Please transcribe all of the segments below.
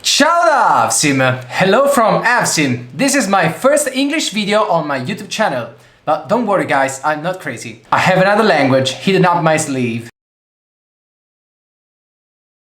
Ciao da Avsim! Hello from Avsim! This is my first English video on my YouTube channel. But don't worry guys, I'm not crazy. I have another language hidden up my sleeve.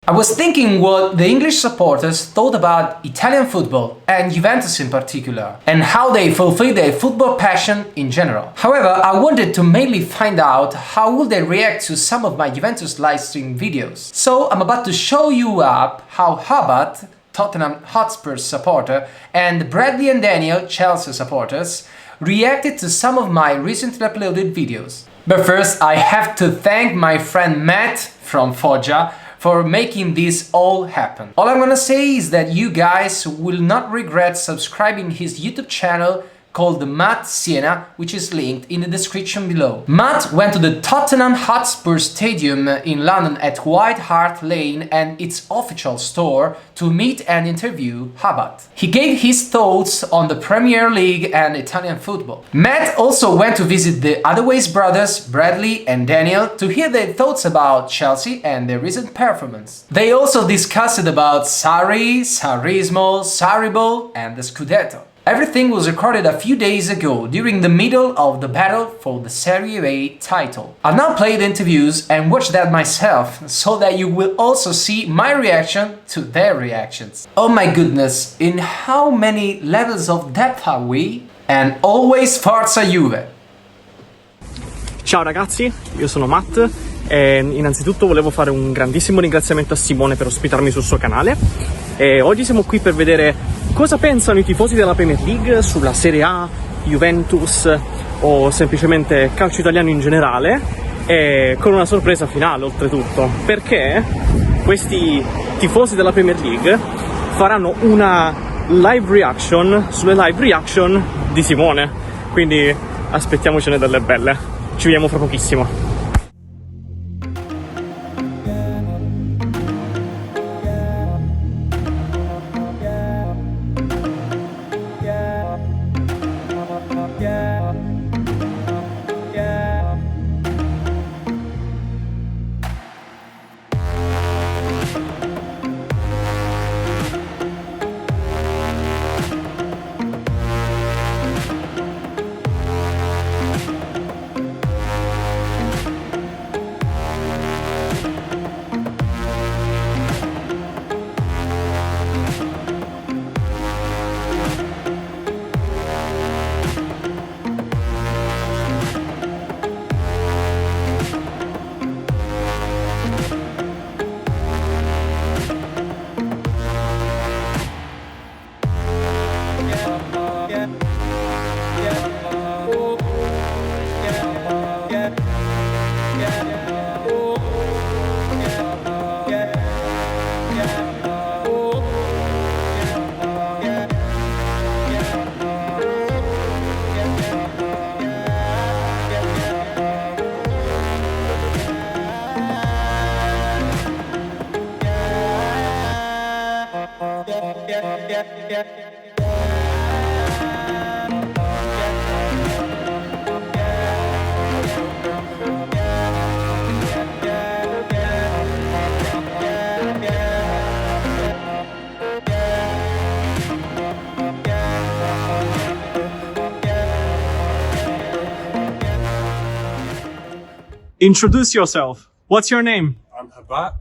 I was thinking what the English supporters thought about Italian football, and Juventus in particular, and how they fulfill their football passion in general. However, I wanted to mainly find out how would they react to some of my Juventus livestream videos. So I'm about to show you up how Habat, Tottenham Hotspur supporter, and Bradley and Daniel, Chelsea supporters, reacted to some of my recently uploaded videos. But first, I have to thank my friend Matt from Foggia for making this all happen. All I'm gonna say is that you guys will not regret subscribing his YouTube channel called Matt Siena, which is linked in the description below. Matt went to the Tottenham Hotspur Stadium in London at White Hart Lane and its official store to meet and interview Habat. He gave his thoughts on the Premier League and Italian football. Matt also went to visit the Otherways brothers, Bradley and Daniel, to hear their thoughts about Chelsea and their recent performance. They also discussed about Sarri, Sarrismo, Sarriball and the Scudetto. Everything was recorded a few days ago, during the middle of the battle for the Serie A title. I'll now play the interviews and watch that myself, so that you will also see my reaction to their reactions. Oh my goodness, in how many levels of depth are we? And always Forza Juve! Ciao ragazzi, io sono Matt e innanzitutto volevo fare un grandissimo ringraziamento a Simone per ospitarmi sul suo canale. E oggi siamo qui per vedere cosa pensano i tifosi della Premier League sulla Serie A, Juventus o semplicemente calcio italiano in generale, e con una sorpresa finale oltretutto, perché questi tifosi della Premier League faranno una live reaction sulle live reaction di Simone, quindi aspettiamocene delle belle, ci vediamo fra pochissimo. Introduce yourself. What's your name? I'm Habat.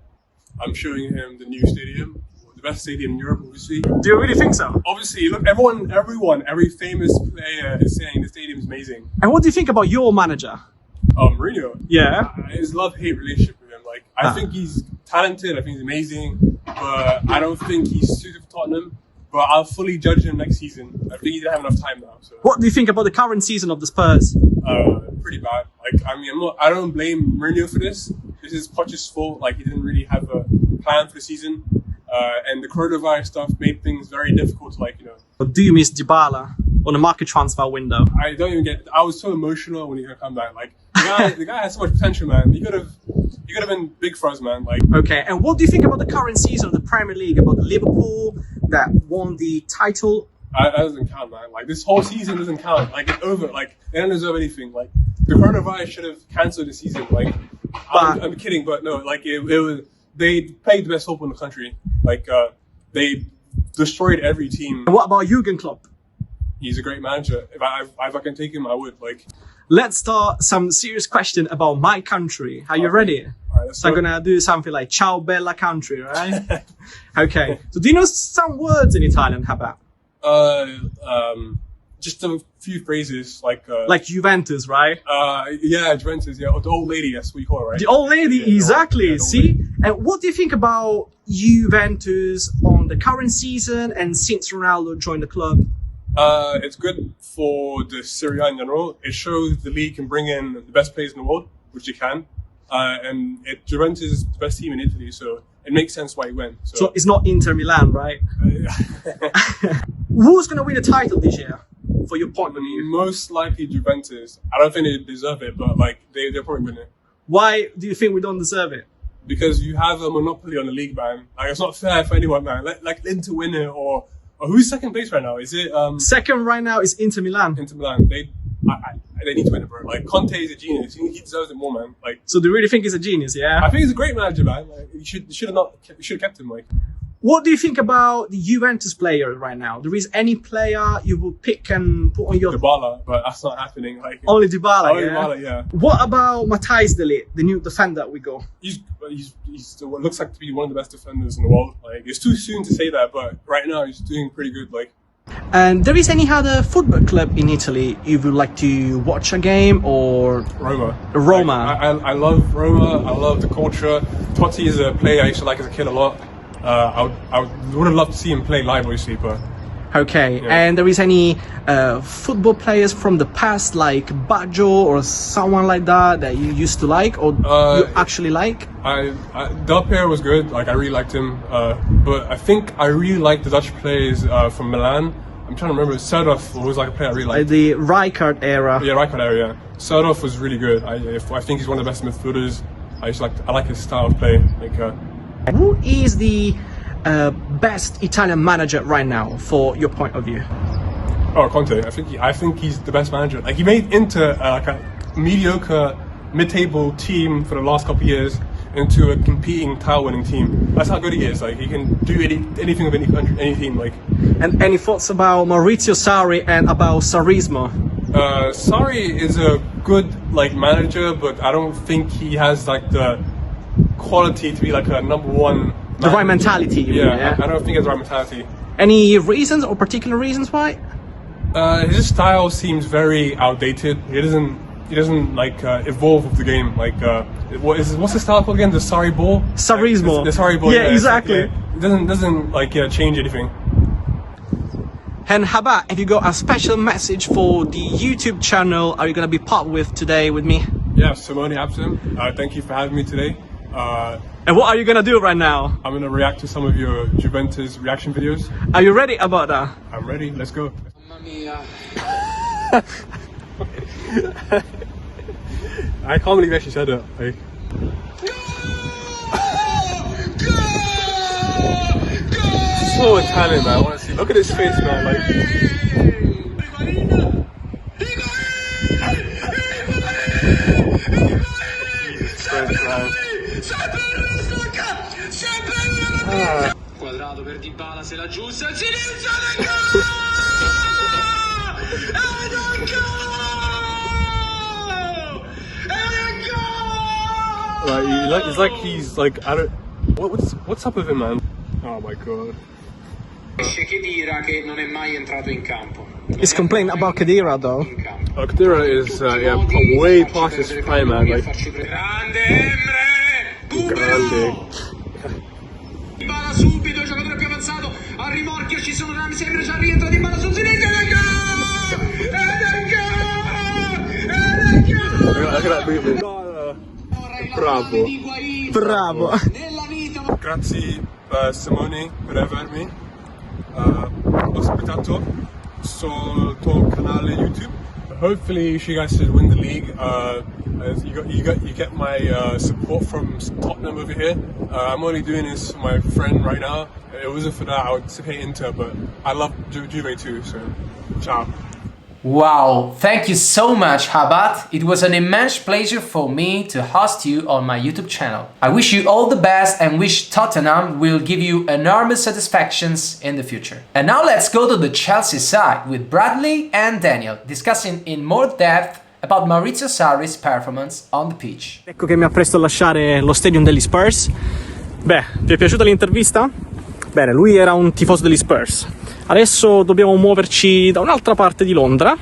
I'm showing him the new stadium, the best stadium in Europe, obviously. Do you really think so? Obviously, look, every famous player is saying the stadium's amazing. And what do you think about your manager? Mourinho. Yeah. His love-hate relationship with him. Like, I think he's talented. I think he's amazing, but I don't think he's suited for Tottenham. But I'll fully judge him next season. I think he didn't have enough time now. So. What do you think about the current season of the Spurs? Pretty bad. Like, I mean, I don't blame Mourinho for this. This is Poch's fault. Like, he didn't really have a plan for the season. And the coronavirus stuff made things very difficult to, like, you know. Or do you miss Dybala on the market transfer window? I don't even get. I was so emotional when he could come back. Like, the guy has so much potential, man. He could have been big for us, man. Like. Okay. And what do you think about the current season of the Premier League? About Liverpool that won the title? That doesn't count, man. Like, this whole season doesn't count. Like, it's over. Like, they don't deserve anything. Like, the coronavirus should have cancelled the season. Like, I'm kidding, but no. Like, it was. They played the best football in the country. Like, they destroyed every team. And what about Jurgen Klopp? He's a great manager. If I can take him, I would. Like, let's start some serious question about my country. Are you ready? All right, so I'm gonna do something like "Ciao bella country," right? Okay. So do you know some words in Italian, Habat? Just a few phrases like Juventus, right? Yeah, Juventus. Yeah, or the old lady. That's what you call it, right? The old lady, yeah, exactly. The old See, lady. And what do you think about Juventus on the current season and since Ronaldo joined the club? It's good for the Serie A in general. It shows the league can bring in the best players in the world, which it can. And Juventus is the best team in Italy, so it makes sense why he went. So it's not Inter Milan, right? Who's going to win the title this year, for your point of view? Most likely Juventus. I don't think they deserve it, but like they're probably winning. Why do you think we don't deserve it? Because you have a monopoly on the league, man. Like, it's not fair for anyone, man. Like Inter win it, or who's second place right now? Is it second right now is Inter Milan. Inter Milan. They need to win it, bro. Like, Conte is a genius. He deserves it more, man. Like, so do you really think he's a genius? Yeah. I think he's a great manager, man. Like, you should have kept him. Like, what do you think about the Juventus player right now? There is any player you will pick and put on your Dybala, but that's not happening. Like, only Dybala. Only Dybala, yeah. What about Matthijs de Ligt, the new defender we go? He's looks like to be one of the best defenders in the world. Like, it's too soon to say that, but right now he's doing pretty good. Like. And there is any other football club in Italy you would like to watch a game or? Roma. Roma. Like, I love Roma. I love the culture. Totti is a player I used to like as a kid a lot. I would have loved to see him play live, obviously, but. Okay, yeah. And there is any football players from the past like Baggio or someone like that you used to like or you actually like? Del Piero was good. Like, I really liked him. But I think I really liked the Dutch players from Milan. I'm trying to remember. Serdorf was like a player I really liked. The Rijkaard era. Yeah, Rijkaard era. Yeah. Serdorf was really good. I think he's one of the best midfielders. I like his style of play. Like. Who is the best Italian manager right now, for your point of view? Oh, Conte. I think he's the best manager. Like, he made Inter like a mediocre mid-table team for the last couple of years into a competing title-winning team. That's how good he is. Like, he can do anything with any country, any team. Like. And any thoughts about Maurizio Sarri and about Sarrismo? Sarri is a good like manager, but I don't think he has like the quality to be like a number one. The right mentality. Yeah, I don't think he has the right mentality. Any reasons or particular reasons why? His style seems very outdated. He doesn't like evolve with the game. Like, what's the style called again? The Sarri ball. Sarrismo. The Sarri ball. Yeah, exactly. It doesn't like change anything. And Habat, have you got a special message for the YouTube channel are you going to be part with today with me? Yeah, Speciale Avsim. Thank you for having me today. And what are you going to do right now? I'm going to react to some of your Juventus reaction videos. Are you ready about that? I'm ready. Let's go. Mamma mia. I can't believe you actually said it. Like. So Italian, man. I want to see. Look at his face, man. Like. Jesus Christ, man. Quadrato per Dybala, se la giusta, sinistra Like, it's like he's like, I don't. What's up with him, man? Oh my god. Khedira che non è mai entrato in campo. He's complaining about Khedira though. Khedira is way past his prime, man. Like. Grande Emre! Grande. Dybala subito, giocatore più avanzato, a rimorchio ci sono Rami, sembra già rientra Dybala sul sinistro Look at that movement. Bravo. Bravo. Grazie Simone per avermi ospitato sul tuo canale YouTube. Hopefully you guys should win the league. You get my support from Tottenham over here. I'm only doing this for my friend right now. If it wasn't for that, I would say Inter, but I love Juve too, so ciao. Wow, thank you so much, Habat. It was an immense pleasure for me to host you on my YouTube channel. I wish you all the best and wish Tottenham will give you enormous satisfactions in the future. And now let's go to the Chelsea side with Bradley and Daniel discussing in more depth about Maurizio Sarri's performance on the pitch. Ecco che mi appresto a lasciare lo stadium degli Spurs. Beh, ti è piaciuta l'intervista? Bene, lui era un tifoso degli Spurs. Adesso dobbiamo muoverci da un'altra parte di Londra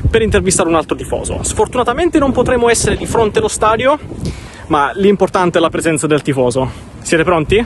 per intervistare un altro tifoso. Sfortunatamente non potremo essere di fronte allo stadio, ma l'importante è la presenza del tifoso. Siete pronti?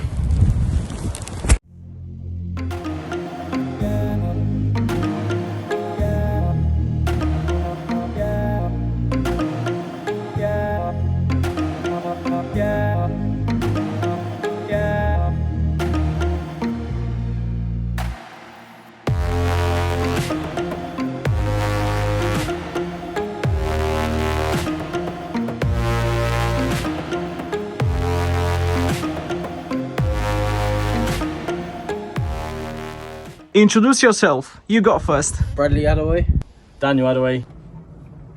Introduce yourself. You go first. Bradley Adaway. Daniel Adaway.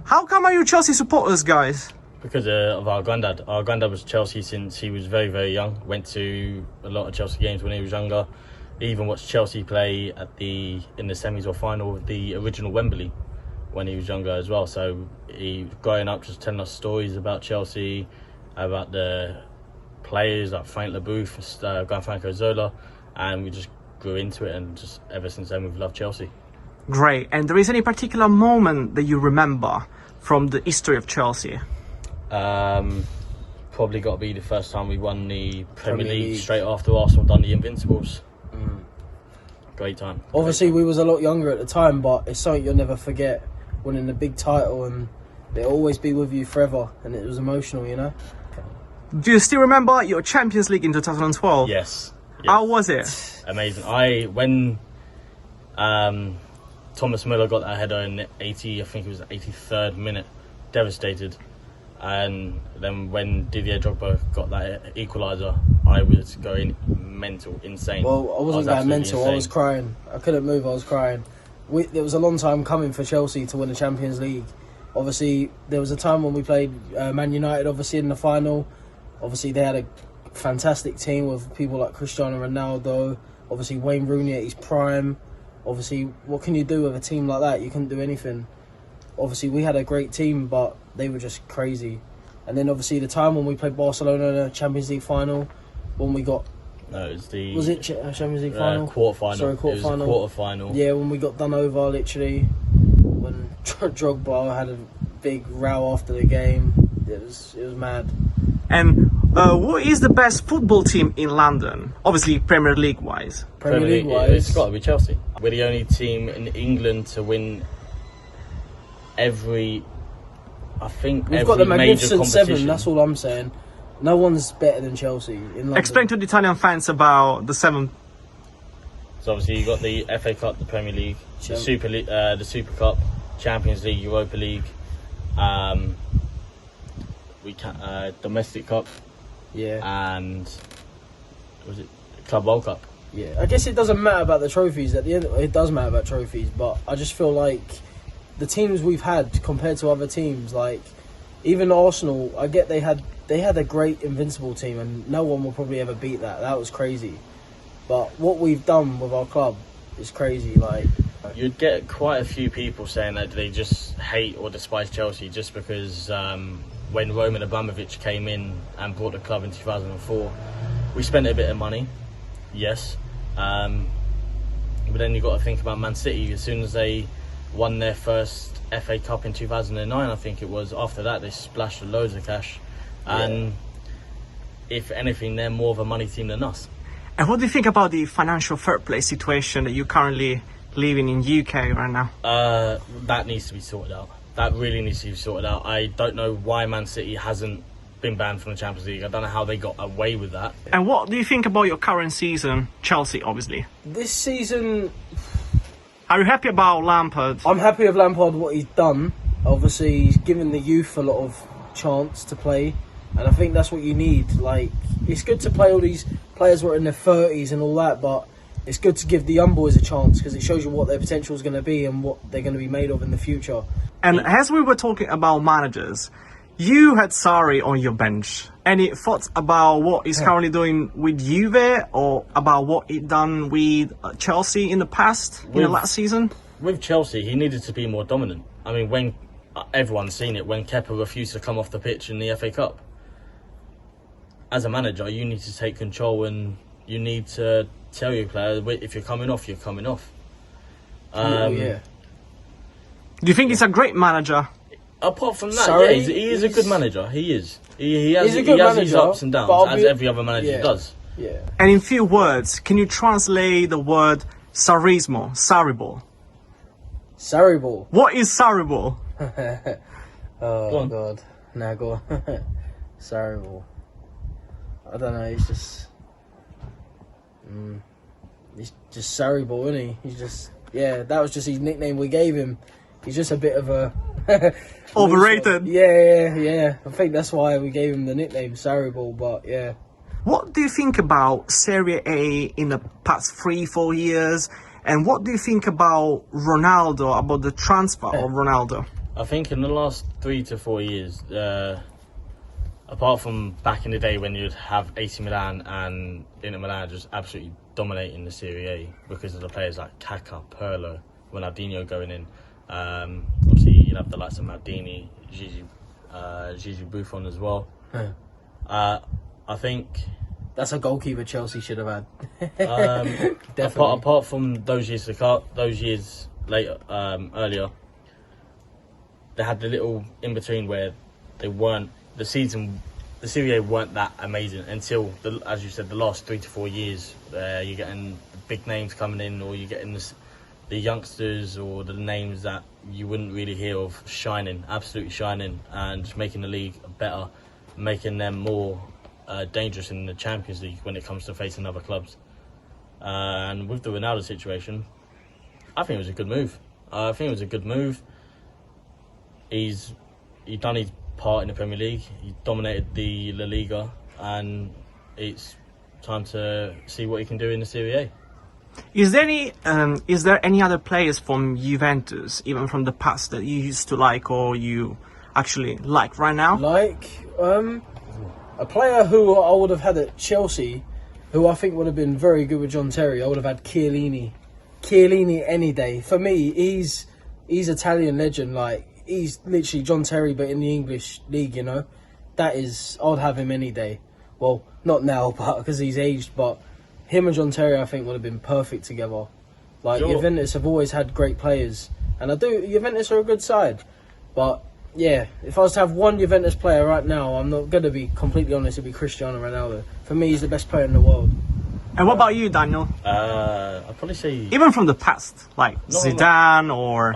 How come are you Chelsea supporters, guys? Because of our granddad. Our granddad was Chelsea since he was very, very young. Went to a lot of Chelsea games when he was younger. He even watched Chelsea play in the semis or final of the original Wembley when he was younger as well. So he, growing up, just telling us stories about Chelsea, about the players like Frank Leboeuf, Gianfranco Zola, and we just grew into it, and just ever since then we've loved Chelsea. Great. And there is any particular moment that you remember from the history of Chelsea? Probably got to be the first time we won the Premier League straight after Arsenal done the Invincibles. Great time. Obviously, we was a lot younger at the time, but it's something you'll never forget. Winning the big title, and it'll always be with you forever. And it was emotional, you know. Do you still remember your Champions League in 2012? Yes. How was it? Amazing. When Thomas Müller got that header in the 83rd minute, devastated. And then when Didier Drogba got that equaliser, I was going mental, insane. Well, I wasn't going mental. Insane. I was crying. I couldn't move. I was crying. It was a long time coming for Chelsea to win the Champions League. Obviously, there was a time when we played Man United, obviously, in the final. Obviously, they had a fantastic team with people like Cristiano Ronaldo, obviously Wayne Rooney at his prime. Obviously, what can you do with a team like that? You couldn't do anything. Obviously, we had a great team, but they were just crazy. And then obviously the time when we played Barcelona in the Champions League final, when we got... No, it was the... Was it Champions League final? Quarter-final. Sorry, quarter-final. It was a quarter-final. Yeah, when we got done over, literally, when Drogba had a big row after the game. It was mad. And what is the best football team in London? Obviously, Premier League wise. Premier League wise, it's got to be Chelsea. We're the only team in England to win every we've got the Magnificent Seven. That's all I'm saying. No one's better than Chelsea in London. Explain to the Italian fans about the seven. So obviously you got the FA Cup, the Premier League, the Super Cup, Champions League, Europa League. Domestic Cup, and was it Club World Cup? Yeah, I guess it doesn't matter about the trophies. At the end, it does matter about trophies, but I just feel like the teams we've had compared to other teams, like even Arsenal, I get they had a great invincible team, and no one will probably ever beat that. That was crazy. But what we've done with our club is crazy. Like, you'd get quite a few people saying that they just hate or despise Chelsea just because. When Roman Abramovich came in and brought the club in 2004, we spent a bit of money, yes. But then you've got to think about Man City. As soon as they won their first FA Cup in 2009, I think it was, after that they splashed loads of cash. And if anything, they're more of a money team than us. And what do you think about the financial fair play situation that you're currently living in UK right now? That needs to be sorted out. That really needs to be sorted out. I don't know why Man City hasn't been banned from the Champions League. I don't know how they got away with that. And what do you think about your current season, Chelsea, obviously? This season... Are you happy about Lampard? I'm happy with Lampard, what he's done. Obviously, he's given the youth a lot of chance to play. And I think that's what you need. Like, it's good to play all these players who are in their 30s and all that, but it's good to give the young boys a chance because it shows you what their potential is going to be and what they're going to be made of in the future. And as we were talking about managers, you had Sarri on your bench. Any thoughts about what he's currently doing with Juve or about what he done with Chelsea in the past, in the last season? With Chelsea, he needed to be more dominant. I mean, when everyone's seen it, when Kepa refused to come off the pitch in the FA Cup. As a manager, you need to take control and you need to tell your player, if you're coming off, you're coming off. Yeah. Do you think he's a great manager? Apart from that, Sorry, yeah, he is a good manager. He is. He has He's a good his manager, ups and downs, but as every other manager does. Yeah. And in few words, can you translate the word Sarrismo, Sarrible? Sarrible. What is Sarrible? Oh God. Nah, go on. Sarrible. I don't know. He's just Sarrible, isn't he? He's just that was just his nickname we gave him. He's just a bit of a Overrated. Yeah. I think that's why we gave him the nickname Sarrible. But yeah. What do you think about Serie A in the past 3-4 years? And what do you think about Ronaldo, about the transfer of Ronaldo? I think in the last 3 to 4 years, apart from back in the day when you'd have AC Milan and Inter Milan just absolutely dominating the Serie A because of the players like Kaká, Pirlo, Ronaldinho going in. Obviously, you'd have the likes of Maldini, Gigi Buffon as well. I think That's a goalkeeper Chelsea should have had. Definitely. Apart from those years later, earlier, they had the little in between where they weren't the Serie A weren't that amazing until as you said, the last 3 to 4 years. You're getting big names coming in, or you're getting the youngsters or the names that you wouldn't really hear of absolutely shining, and making the league better, making them more dangerous in the Champions League when it comes to facing other clubs. And with the Ronaldo situation, I think it was a good move. He's done his part in the Premier League. He dominated the La Liga, and it's time to see what he can do in the Serie A. Is there any other players from Juventus, even from the past, that you used to like or you actually like right now? A player who I would have had at Chelsea, who I think would have been very good with John Terry, I would have had Chiellini. Chiellini any day. For me, he's Italian legend. Like, he's literally John Terry, but in the English league, you know. I would have him any day. Well, not now, but because he's aged, but him and John Terry, I think, would have been perfect together. Like, sure. Juventus have always had great players, and Juventus are a good side. But yeah, if I was to have one Juventus player right now, I'm not going to be completely honest, it'd be Cristiano Ronaldo. For me, he's the best player in the world. And what about you, Daniel? I'd probably say even from the past, like Zidane or...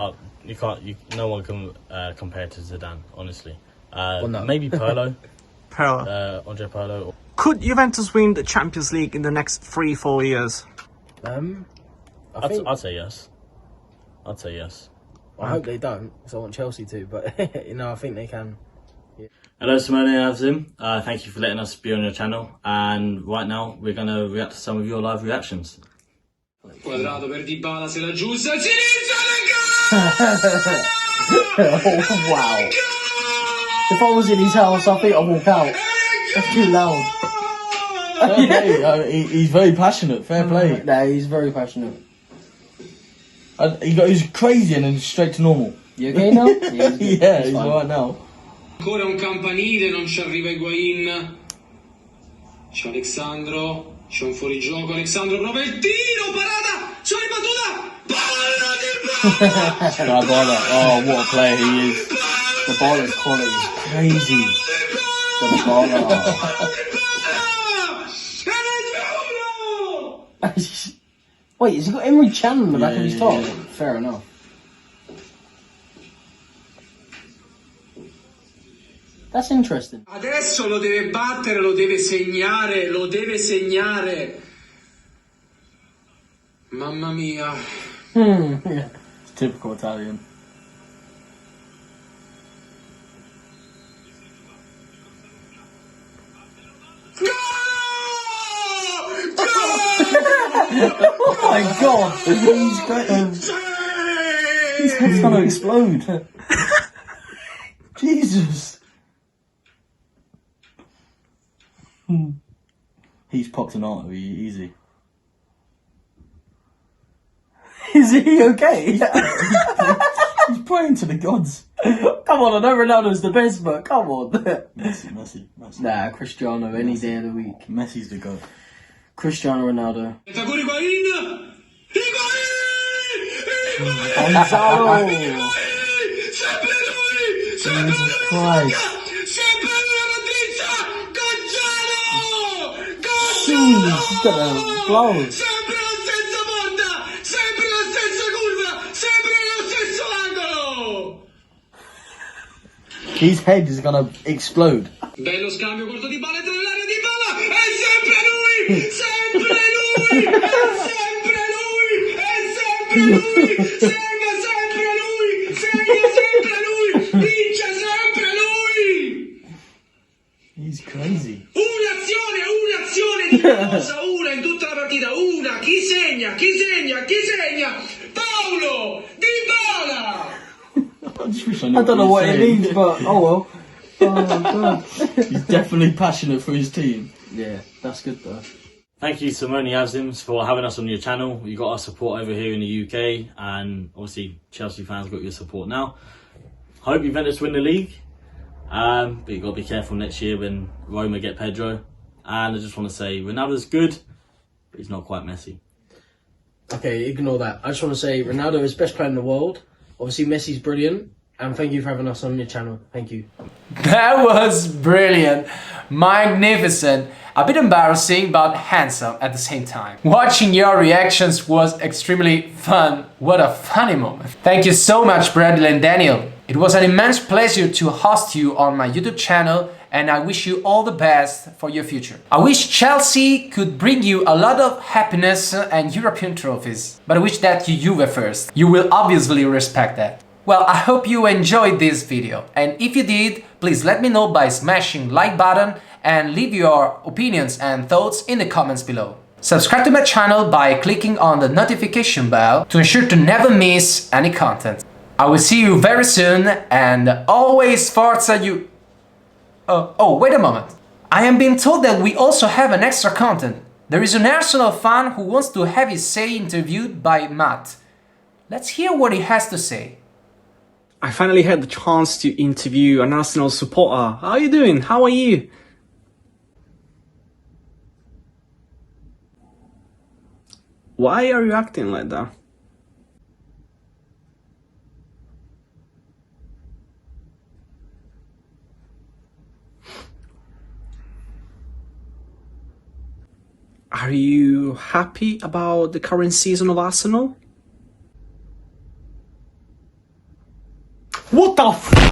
no one can compare to Zidane, honestly. No. Maybe Paulo. Pirlo. Andre Paulo. Could Juventus win the Champions League in the next 3-4 years? I'd say yes. I hope they don't, because I want Chelsea to, but I think they can. Yeah. Hello, Speciale Avsim. Thank you for letting us be on your channel, and right now we're going to react to some of your live reactions. Quadrato per Dybala, se la giusta, Sinisa, Oh, wow. If I was in his house, I think I'd walk out. That's too loud. He's very passionate, fair play. Nah, he's very passionate. He's crazy and then straight to normal. You okay now? Yeah, he's alright now. Ancora un campanile, non ci arriva Higuain. C'è Alexandro, c'è un fuorigioco, Alexandro prova il tiro, parata, c'è la battuta, Dybala, oh what a player he is. The ball is quality. Crazy. Wait, has he got Emery Chan on the back of his top? Yeah. Fair enough. That's interesting. Adesso lo deve battere, lo deve segnare. Mamma mia. Typical Italian. my god! He's his head's gonna explode. Jesus. He's popped an artery, easy. Is he okay? He's praying to the gods. Come on, I know Ronaldo's the best, but come on. Messi. Nah, Cristiano any day of the week. Messi's the god. Cristiano Ronaldo. Gonzalo! Jesus Christ. Jeez, he's got a blow. Sempre la stessa porta, sempre la stessa curva, sempre lo stesso angolo. His head is gonna explode. Bello scambio corto di Dybala tra l'area di Dybala, è sempre lui, sempre lui, è sempre lui, è sempre lui, segna sempre lui, segna sempre lui, vince sempre lui. He's crazy. Un'azione di cosa, una in tutta la partita, una, chi segna, Paulo, Dybala! I just wish I I don't know what it means, but oh well. Oh my god. He's definitely passionate for his team. Yeah, that's good though. Thank you, Speciale Avsim, for having us on your channel. You got our support over here in the UK, and obviously Chelsea fans got your support now. Hope Juventus win the league, but you got to be careful next year when Roma get Pedro. And I just want to say Ronaldo's good, but he's not quite Messi. Okay, ignore that. I just want to say Ronaldo is best player in the world. Obviously, Messi's brilliant. And thank you for having us on your channel. Thank you. That was brilliant, magnificent, a bit embarrassing but handsome at the same time. Watching your reactions was extremely fun. What a funny moment. Thank you so much, Bradley and Daniel. It was an immense pleasure to host you on my YouTube channel, and I wish you all the best for your future. I wish Chelsea could bring you a lot of happiness and European trophies, but I wish that you were first. You will obviously respect that. Well, I hope you enjoyed this video, and if you did, please let me know by smashing like button and leave your opinions and thoughts in the comments below. Subscribe to my channel by clicking on the notification bell to ensure to never miss any content. I will see you very soon, and always Forza you... Oh, wait a moment. I am being told that we also have an extra content. There is an Arsenal fan who wants to have his say interviewed by Matt. Let's hear what he has to say. I finally had the chance to interview an Arsenal supporter. How are you doing? How are you? Why are you acting like that? Are you happy about the current season of Arsenal? What the f***?